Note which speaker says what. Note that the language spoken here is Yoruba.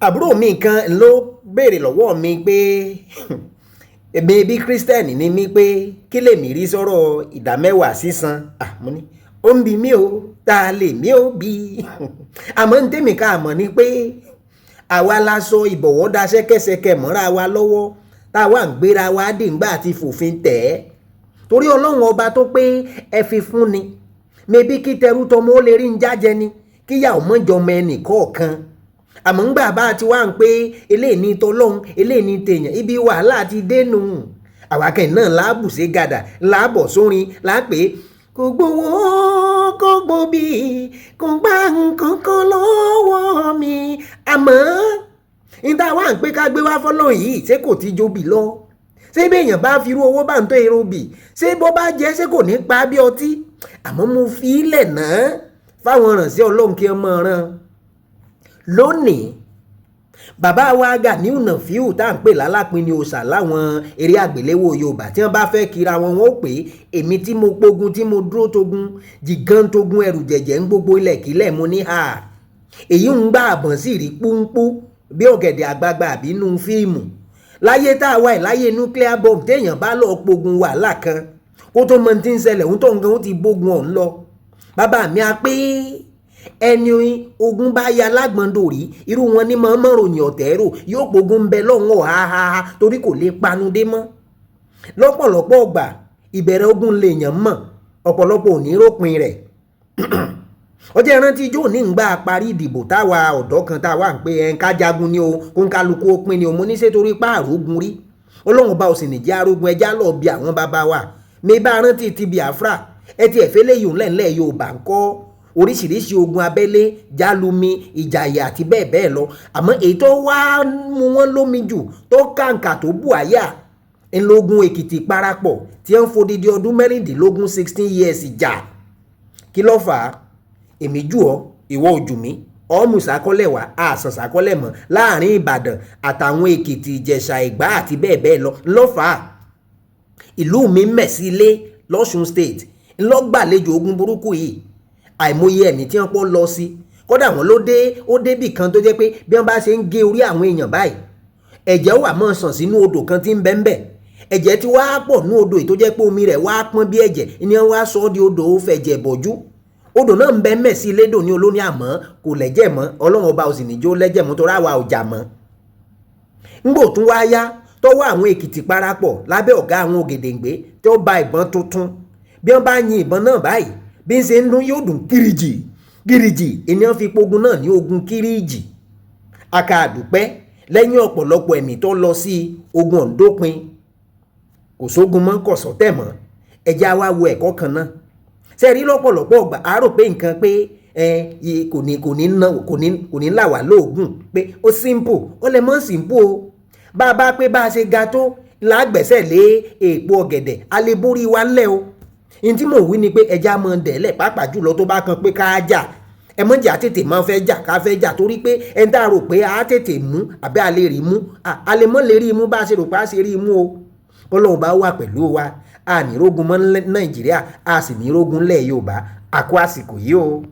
Speaker 1: àbúrò mi kan ló béèrè lọ́wọ́ mi pé èmi bí kírísítẹ́nì ni mí pé kí lèmi rí sọ̀rọ̀ ìdámẹ́wàá sísan mo ní ó ń bi mí o ta lè mí o bí àmọ́ ní tèmi ká mọ̀ ni pé àwa la sọ ìbọ̀wọ́ da ṣẹ́kẹ́ṣẹkẹ̀ mọ́ra wa lọ́wọ́ táwa ń gbéra wa dé ńgbà àti fòfin tẹ̀ ẹ́ torí ọlọ́run ọba tó pé ẹ fi fún ni mebí kí tẹrú tọmọ ó lè rí ń jájẹ ni kíyàwó mọ́jọmọ ẹnì kọ̀ọ̀kan àmọ́ ńgbà bá ti wá ń pé eléyìí ní tọlọ́hun eléyìí ní tèèyàn ibi wàhálà ti dénú àwákẹ́ náà láàbù sí gàdà láàbọ̀ sórin láàpẹ́ kò gbowó kò gbòbí kò gbà nǹkan kan lọ́wọ́ mi àmọ́ níta wá ń pé ká gbé wá fọ́lọ́ yìí ṣé kò ti jóbi lọ ṣé béèyàn bá fi irú owó bá ń tó èrò bì ṣé bó bá jẹ́ ṣé kò ní pa bí ọtí àmọ́ mo fi ilẹ̀ náà fáwọn ìrànṣẹ́ ọlọ́run kí ọmọ ràn lónìí bàbá wa Ganiu Nafiu tá à ń pè lálápinni òòṣà láwọn eré àgbéléwò Yorùbá tí wọ́n bá fẹ́ kira wọn wọ́n ó pè é èmi tí mo pogun tí mo dúró togun jìgàn togun ẹrù jẹ̀jẹ̀ ń gbogbo ilẹ̀ kílẹ̀ mo ní ha èyí ń gbà àbọ̀n sí rí púńpú bí ọ̀gẹ̀dẹ̀ àgbagbà àbí inú fíìmù láyé tá a wà ẹ̀ láyé nuclear bomb téèyàn bá lọ pogun wàhálà kan kó tó mọ tí ń ṣẹlẹ̀ òun tó ń gan ó ti bógun ọ̀hún lọ bàbá mi á pé ẹni ogun bá ya lágbọ̀ndòrí irú wọn ní mọ́ ròyìn ọ̀tẹ́rò yóò pogun ń bẹ lọ́wọ́ ha torí kò lè panu dé mọ́ lọ́pọ̀lọpọ̀ ọgbà ìbẹ̀rẹ̀ ogun lèèyàn mọ̀ ọ̀pọ̀lọpọ̀ ò ní rópin rẹ̀ ọjọ́ ìrántí ijó ní ń gbà parí ìdìbò táwa ọ̀dọ́ kan táwa ń pé ká jagun ni o kó ń kálukú ó pin ni o mo ní ṣe torí páàrógun rí Ọlọ́run bá o sì nìjẹ́ arógun ẹja lọ bí àwọn bàbá wa mi bá rántí ti Biafra ẹ ti ẹ̀fẹ́ lẹ́yìn ńlẹ̀ Yorùbá ń kọ́ oríṣiríṣi ogun abẹ́lé jálumi ìjàyè àti bẹ́ẹ̀ bẹ́ẹ̀ lọ àmọ́ èyí tó wá mú wọn lómi jù tó kàǹkà tó bù àyà ńlógún Èkìtì parapọ̀ tí wọ́n fodidi ọdún mẹ́rìndínlógún 16 years jà kí ló fà á èmi jù ọ́ ìwọ ojú mi ọmú sàkọlẹ̀ wá àsàn sàkọlẹ̀ mọ́ láàrin Ìbàdàn àtàwọn Èkìtì Ìjẹ̀ṣà Ìgbá àti bẹ́ẹ̀ bẹ́ẹ̀ lọ ńlọ́fà ìlú mi mẹ̀sílẹ̀ lọ́ṣun state ńlọ́gbàlejò ogun burúkú yìí àìmọye ẹ̀mí tí wọ́n pọ̀ lọ sí kódà wọ́n ó débì kan tó jẹ́ pé bí wọ́n bá ṣe ń gé orí àwọn èèyàn báyìí ẹ̀jẹ̀ wà máa sàn sínú odò kan tí ń bẹ ńbẹ̀ ẹ̀jẹ̀ tí wàá pọ̀ ní odò yìí tó jẹ́ pé omi rẹ̀ wàá pọ́n bí ẹ̀jẹ̀ ni wọ́n wá sọ ọ́ di odò ó fẹ̀jẹ̀ bọ̀jú odò náà ń bẹ mẹ́sì lédò ní olóní àmọ́ kò lẹ́jẹ̀ mọ́ Ọlọ́run ọba ò sì níjó lẹ́jẹ̀ mọ́ torí àwa ò jà mọ́ ńgbò tún wá yá tọ́wọ́ àwọn Èkìtì parapọ̀ lábẹ́ ọ̀gá àwọn Ògèdèǹgbé tí ó ba ìbọn tuntun bí wọ́n bá yin ìbọn náà báyìí bí ń ṣe ń dún yóò dùn Kiriji Kiriji ènìyàn fi pogun náà ní ogun Kiriji aka àdúpẹ́ lẹ́yìn ọ̀pọ̀lọpọ̀ ẹ̀mí tó lọ sí ogun ọ̀ǹdópin kò sógun mọ́ kò sọ́tẹ̀ mọ́ ẹ̀jẹ̀ àwa wo ẹ̀kọ́ kan náà ṣe rí lọ́pọ̀lọpọ̀ ọgbà àárò pé nǹkan pé kò ní là wá lóògùn pé ó simple ó lè mọ́ simple o bá a bá pé bá a ṣe ga tó lágbẹ̀sẹ̀ lé èèpo ọ̀gẹ̀dẹ̀ a lè borí wa ńlẹ̀ o ní tí mò ń wí ni pé ẹja mọ dẹ̀lẹ̀ pàápàá jùlọ tó bá kan pé ká jà ẹ mọ̀ jà tètè máa fẹ́ jà ká fẹ́ jà torí pé ẹ ń dàrò pé a tètè mú àbẹ́ a lè rí mú a lè mọ́ lè rí mú bá a ṣe rò pé a ṣe rí mú o Ọlọ́run bá wà pẹ̀lú wa a ní rógun mọ́ Nàìjíríà a sì ní rógun lẹ̀ Yorùbá àkó àsìkò yìí o.